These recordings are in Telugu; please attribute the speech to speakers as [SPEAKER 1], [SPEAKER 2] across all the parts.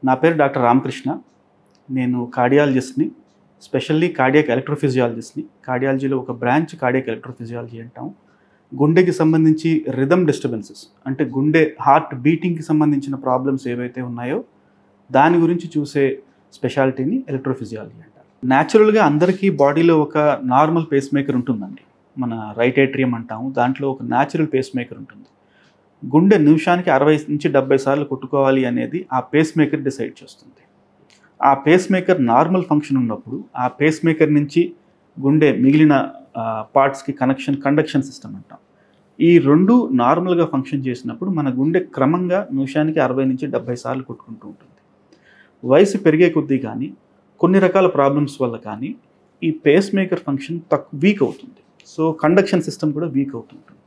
[SPEAKER 1] నా పేరు డాక్టర్ రామకృష్ణ. నేను కార్డియాలజిస్ట్ని, స్పెషల్లీ కార్డియాక్ ఎలక్ట్రోఫిజియాలజిస్ట్ని. కార్డియాలజీలో ఒక బ్రాంచ్ కార్డియాక్ ఎలక్ట్రోఫిజియాలజీ అంటాం. గుండెకి సంబంధించి రిథమ్ డిస్టర్బెన్సెస్ అంటే గుండె హార్ట్ బీటింగ్కి సంబంధించిన ప్రాబ్లమ్స్ ఏవైతే ఉన్నాయో దాని గురించి చూసే స్పెషాలిటీని ఎలక్ట్రోఫిజియాలజీ అంటారు. న్యాచురల్గా అందరికీ బాడీలో ఒక నార్మల్ పేస్ మేకర్ ఉంటుందండి. మన రైట్ ఏట్రియం అంటాము, దాంట్లో ఒక న్యాచురల్ పేస్ మేకర్ ఉంటుంది. గుండె నిమిషానికి 60 నుంచి 70 సార్లు కొట్టుకోవాలి అనేది ఆ పేస్ మేకర్ డిసైడ్ చేస్తుంది. ఆ పేస్ మేకర్ నార్మల్ ఫంక్షన్ ఉన్నప్పుడు ఆ పేస్ మేకర్ నుంచి గుండె మిగిలిన పార్ట్స్కి కండక్షన్ సిస్టమ్ అంటాం. ఈ రెండు నార్మల్గా ఫంక్షన్ చేసినప్పుడు మన గుండె క్రమంగా నిమిషానికి 60 నుంచి 70 సార్లు కొట్టుకుంటూ ఉంటుంది. వయసు పెరిగే కొద్దీ కానీ కొన్ని రకాల ప్రాబ్లమ్స్ వల్ల కానీ ఈ పేస్ మేకర్ ఫంక్షన్ వీక్ అవుతుంది. సో కండక్షన్ సిస్టమ్ కూడా వీక్ అవుతుంటుంది.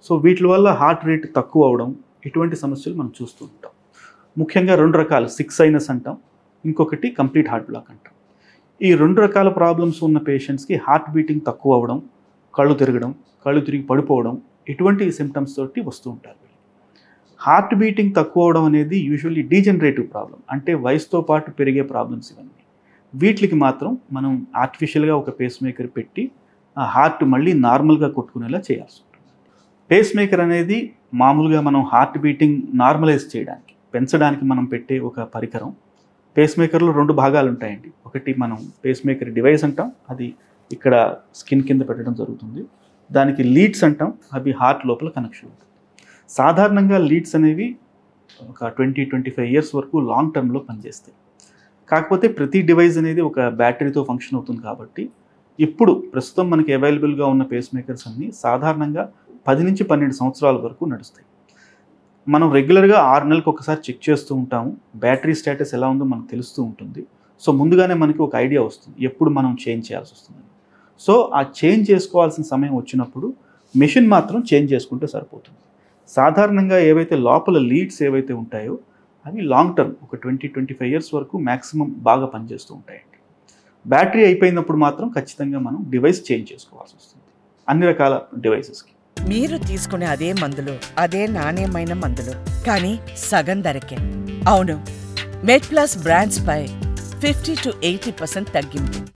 [SPEAKER 1] సో వీటి వల్ల హార్ట్ రేట్ తక్కువ అవడం, ఇటువంటి సమస్యలు మనం చూస్తూ ఉంటాం. ముఖ్యంగా 2 రకాలు, 6 సైనస్ అంటాం, ఇంకొకటి కంప్లీట్ హార్ట్ బ్లాక్ అంటాం. ఈ 2 రకాల ప్రాబ్లమ్స్ ఉన్న పేషెంట్స్కి హార్ట్ బీటింగ్ తక్కువ అవ్వడం, కళ్ళు తిరిగి పడిపోవడం, ఇటువంటి సిమ్టమ్స్ తోటి వస్తూ ఉంటారు. హార్ట్ బీటింగ్ తక్కువ అవడం అనేది యూజువల్లీ డీజనరేటివ్ ప్రాబ్లం, అంటే వయసుతో పాటు పెరిగే ప్రాబ్లమ్స్ ఇవన్నీ. వీటికి మాత్రం మనం ఆర్టిఫిషియల్గా ఒక పేస్ మేకర్ పెట్టి ఆ హార్ట్ మళ్ళీ నార్మల్గా కొట్టుకునేలా చేయాల్సి ఉంటుంది. పేస్ మేకర్ అనేది మామూలుగా మనం హార్ట్ బీటింగ్ నార్మలైజ్ చేయడానికి, పెంచడానికి మనం పెట్టే ఒక పరికరం. పేస్ మేకర్లో 2 భాగాలు ఉంటాయండి. ఒకటి మనం పేస్ మేకర్ డివైస్ అంటాం, అది ఇక్కడ స్కిన్ కింద పెట్టడం జరుగుతుంది. దానికి లీడ్స్ అంటాం, అవి హార్ట్ లోపల కనెక్షన్ ఉంటుంది. సాధారణంగా లీడ్స్ అనేవి ఒక 20-25 ఇయర్స్ వరకు లాంగ్ టర్మ్లో పనిచేస్తాయి. కాకపోతే ప్రతి డివైస్ అనేది ఒక బ్యాటరీతో ఫంక్షన్ అవుతుంది కాబట్టి ఇప్పుడు ప్రస్తుతం మనకి అవైలబుల్గా ఉన్న పేస్ మేకర్స్ అన్నీ సాధారణంగా 10 నుంచి 12 సంవత్సరాల వరకు నడుస్తాయి. మనం రెగ్యులర్గా 6 నెలలకు ఒకసారి చెక్ చేస్తూ ఉంటాము. బ్యాటరీ స్టేటస్ ఎలా ఉందో మనకు తెలుస్తూ ఉంటుంది. సో ముందుగానే మనకి ఒక ఐడియా వస్తుంది ఎప్పుడు మనం చేంజ్ చేయాల్సి వస్తుంది. సో ఆ చేంజ్ చేసుకోవాల్సిన సమయం వచ్చినప్పుడు మెషిన్ మాత్రం చేంజ్ చేసుకుంటే సరిపోతుంది. సాధారణంగా ఏవైతే లోపల లీడ్స్ ఏవైతే ఉంటాయో అవి లాంగ్ టర్మ్ ఒక 20-25 ఇయర్స్ వరకు మ్యాక్సిమం బాగా పనిచేస్తూ ఉంటాయండి. బ్యాటరీ అయిపోయినప్పుడు మాత్రం ఖచ్చితంగా మనం డివైస్ చేంజ్ చేసుకోవాల్సి వస్తుంది అన్ని రకాల డివైసెస్కి.
[SPEAKER 2] మీరు తీసుకునే అదే మందులు, అదే నాణ్యమైన మందులు, కానీ సగం ధరకే. అవును, మెడ్ ప్లస్ బ్రాండ్స్ పై 50 to 80% తగ్గింపు.